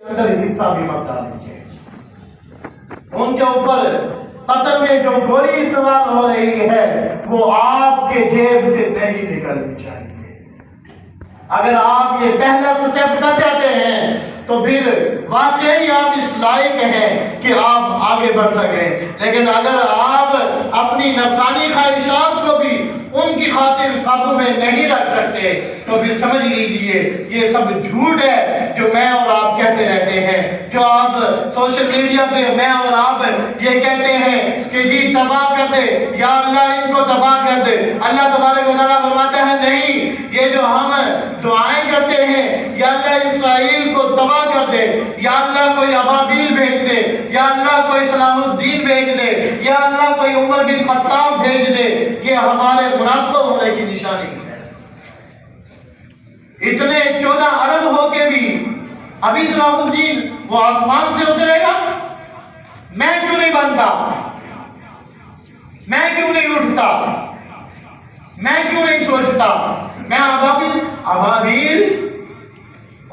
اندر حصہ بھی مت ڈالیے. ان کے اوپر قتل میں جو گولی استعمال ہو رہی ہے وہ آپ کے جیب سے نہیں نکلنی چاہیے. اگر آپ یہ پہلا سٹیپ کر جاتے ہیں تو پھر واقعی آپ اس لائق ہیں کہ آپ آگے بڑھ سکیں. لیکن اگر آپ اپنی نفسانی خواہشات کو بھی ان کی خاطر قابو میں نہیں رکھ سکتے تو پھر سمجھ لیجئے یہ سب جھوٹ ہے جو میں اور آپ کہتے رہتے ہیں. جو آپ سوشل میڈیا پہ میں اور آپ یہ کہتے ہیں کہ جی تباہ کر دے یا اللہ ان کو تباہ کر دے. اللہ تبارک و تعالیٰ فرماتا ہے نہیں. یہ جو ہم دعائیں کرتے ہیں یا اللہ اسرائیل کو تباہ کر دے, یا اللہ کوئی ابابیل بھیج دے, یا اللہ کوئی صلاح الدین بھیج دے, یا اللہ کوئی عمر بن خطاب بھیج دے, یہ ہمارے منافق ہونے کی نشانی ہے. اتنے 14 ارب ہو کے بھی ابھی صلاح الدین وہ آسمان سے اترے گا؟ میں کیوں نہیں بنتا؟ میں کیوں نہیں اٹھتا؟ میں کیوں نہیں سوچتا؟ میں ابابیل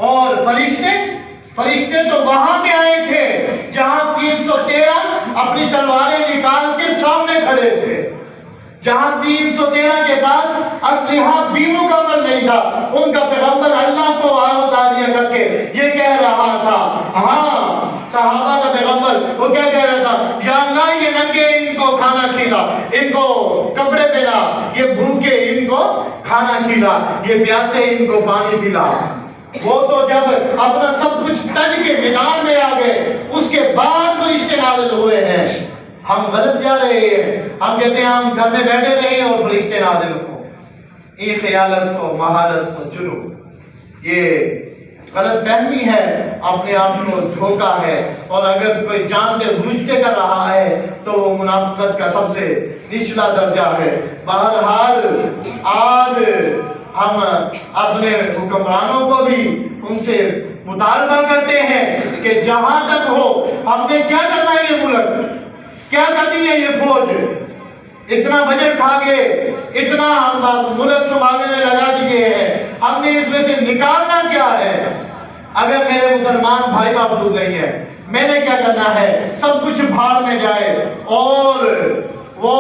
اور فرشتے تو وہاں پہ آئے تھے جہاں 313 اپنی تلواریں نکال کے سامنے کھڑے تھے, جہاں 313 کے پاس اسلحہ بھی مکمل نہیں تھا. ان کا پیغمبر اللہ کو آہداریاں کر کے یہ کہہ رہا تھا, ہاں صحابہ کا پیغمبر وہ کیا کہہ رہا تھا, یا اللہ یہ ننگے ان کو کھانا کھلا, ان کو کپڑے پہنا, یہ بھوکے ان کو کھانا کھلا, یہ پیاسے ان کو پانی پلا. وہ تو جب اپنا سب کچھ تج کے میدان میں آ گئے اس کے بعد فرشتے نازل ہوئے ہیں. ہم غلط جا رہے ہیں, ہم کہتے ہیں ہم گھر میں بیٹھے رہے اور فرشتے نازل ہو. ایک خیالت کو مہارت کو چنو. یہ غلط فہمی ہے, اپنے آپ کو دھوکا ہے, اور اگر کوئی جانتے بوجھتے کر رہا ہے تو وہ منافقت کا سب سے نچلا درجہ ہے. بہرحال آج ہم اپنے حکمرانوں کو بھی ان سے مطالبہ کرتے ہیں کہ جہاں تک ہو ہم نے کیا کرنا ہے, یہ ملک کیا کرنی ہے, یہ فوج اتنا بجٹ کھا کے اتنا ملک سنبھالنے میں لگا دیے ہیں, ہم نے اس میں سے نکالنا کیا ہے؟ اگر میرے مسلمان بھائی محفوظ نہیں ہے میں نے کیا کرنا ہے؟ سب کچھ بھاڑ میں جائے. اور وہ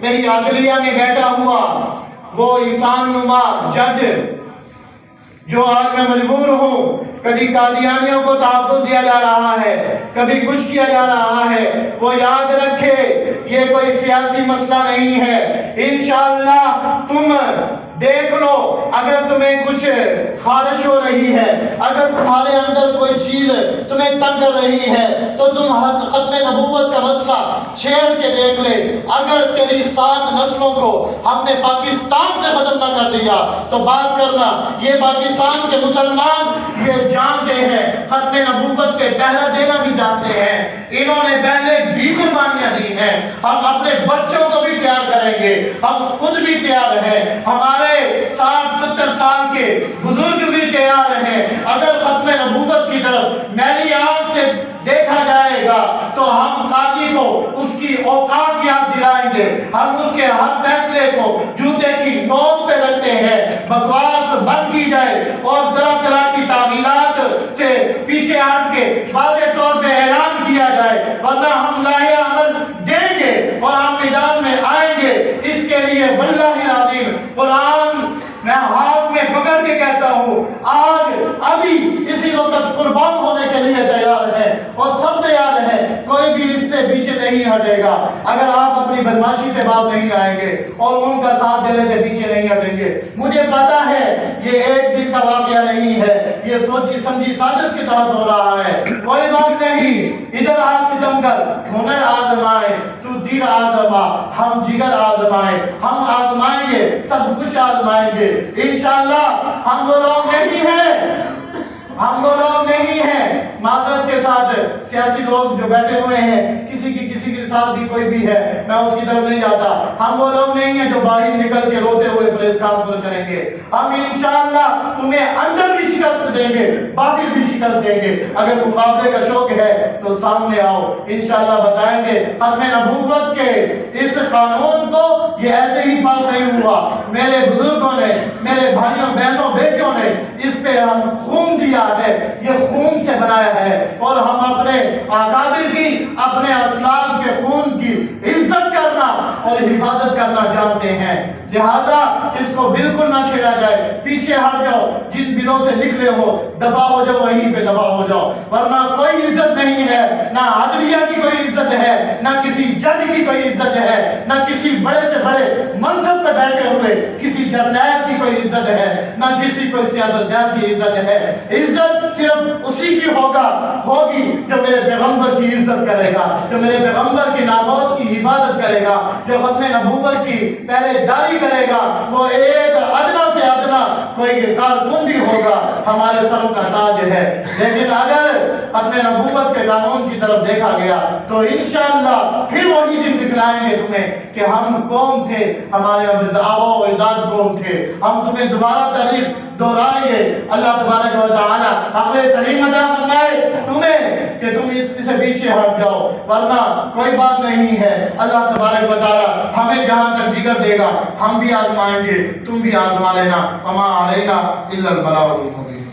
میری عدلیہ میں بیٹھا ہوا وہ انسان نما جج جو آج میں مجبور ہوں, کبھی قادیانیوں کو تحفظ دیا جا رہا ہے, کبھی کچھ کیا جا رہا ہے, وہ یاد رکھے یہ کوئی سیاسی مسئلہ نہیں ہے. انشاءاللہ تم دیکھ لو, اگر تمہیں کچھ خارش ہو رہی ہے, اگر تمہارے اندر کوئی چیز تمہیں تنگ کر رہی ہے تو تم ختم نبوت کا مسئلہ چھیڑ کے دیکھ لے. اگر تیری 7 نسلوں کو ہم نے پاکستان سے ختم نہ کر دیا تو بات کرنا. یہ پاکستان کے مسلمان یہ جانتے ہیں, ختم نبوت کے پہلا دینا بھی جانتے ہیں, انہوں نے پہلے بھی قربانیاں دی ہیں. ہم اپنے بچوں کو بھی تیار کریں گے, ہم خود بھی تیار ہیں, ہمارے 60-70 سال کے بزرگ بھی تیار ہیں. اگر ختم نبوت کی طرف میری آنکھ سے دیکھا جائے گا تو ہم قاضی کو اس کی اوقات یاد دلائیں گے. ہم اس کے ہر فیصلے کو جوتے کی نوک پہ رکھتے ہیں. بکواس بند کی جائے اور طرح طرح کی تعویلات سے پیچھے ہٹ کے واضح طور پہ اعلان کیا جائے, ورنہ ہم لاہے عمل دیں گے اور ہم میدان میں آئیں گے. اس کے لیے واللہ العظیم قرآن میں ہاتھ میں پکڑ کے کہتا ہوں, آج ابھی اسی وقت قربان ہونے کے لیے تیار ہے اور سب تیار ہے, کوئی بھی اس سے پیچھے نہیں ہٹے گا. اگر آپ اپنی بدماشی سے بات نہیں آئیں گے اور ان کا ساتھ دینے سے پیچھے نہیں ہٹیں گے. مجھے پتا ہے یہ ایک دن کا واقعہ نہیں ہے, یہ سوچی سمجھی سازش کے تحت ہو رہا ہے. کوئی بات نہیں, ادھر آ ستم کر, ہنر آزمائے, تو دل آزما, ہم جگر آزمائے, ہم آزمائیں گے, سب کچھ آزمائیں گے انشاءاللہ. ہم وہ لوگ نہیں ہیں معذرت کے ساتھ سیاسی لوگ جو بیٹھے ہوئے ہیں، کسی کے ساتھ بھی کوئی بھی ہے، میں اس کی طرف نہیں جاتا. ہم وہ لوگ نہیں ہیں جو باہر نکل کے روتے ہوئے پریس کانفرنس کریں گے. ہم انشاءاللہ تمہیں اندر بھی شکست دیں گے، باہر بھی شکست دیں گے. اگر مقابلے کا شوق ہے تو سامنے آؤ، انشاءاللہ بتائیں گے. ختم نبوت کے اس قانون کو یہ ایسے ہی پاس نہیں ہوا. میرے بزرگوں نے، میرے بھائیوں بہنوں بیٹیوں نے اس پہ ہم خون دیا ہے، یہ خون سے بنایا ہے. اور ہم اپنے اکابر کی، اپنے اسلاف کے خون کی عزت کرنا اور حفاظت کرنا جانتے ہیں. لہذا اس کو بالکل نہ چھیڑا جائے. پیچھے ہٹ جاؤ، جن بلوں سے نکلے ہو دفع ہو جاؤ، وہیں پہ دفع ہو جاؤ. ورنہ کوئی عزت نہیں ہے، نہ عدلیہ کی کوئی عزت ہے، نہ کسی جج کی کوئی عزت ہے، نہ کسی بڑے سے بڑے منصب پہ بیٹھے ہوئے کسی جرنیل کی کوئی عزت ہے، نہ کسی کوئی سیاستدان کی عزت ہے. عزت صرف اسی کی ہوگی جو میرے پیغمبر کی عزت کرے گا، جو میرے پیغمبر کی ناموس کی حفاظت کرے گا، جو ختم نبوت کی پہلے داری کرے گا. وہ ایک ادنا سے ادنا کوئی کارکن بھی ہوگا، ہمارے سروں کا تاج ہے. لیکن اگر ختم نبوت کے قانون کی طرف دیکھا گیا تو انشاءاللہ پھر وہی دن دکھلائیں گے تمہیں کہ ہم قوم تھے، ہمارے آبا و اجداد قوم تھے. ہم تمہیں دوبارہ تاریخ دہرائیں گے. اللہ تبارک و تعالی عقل سلیم عطا فرمائے تمہیں کہ تم اس سے پیچھے ہٹ جاؤ، ورنہ کوئی بات نہیں ہے. اللہ تبارک و تعالی ہمیں جہاں تک جگر دے گا ہم بھی آزمائیں گے، تم بھی آزما لینا. وما علینا الا البلاغ المبین.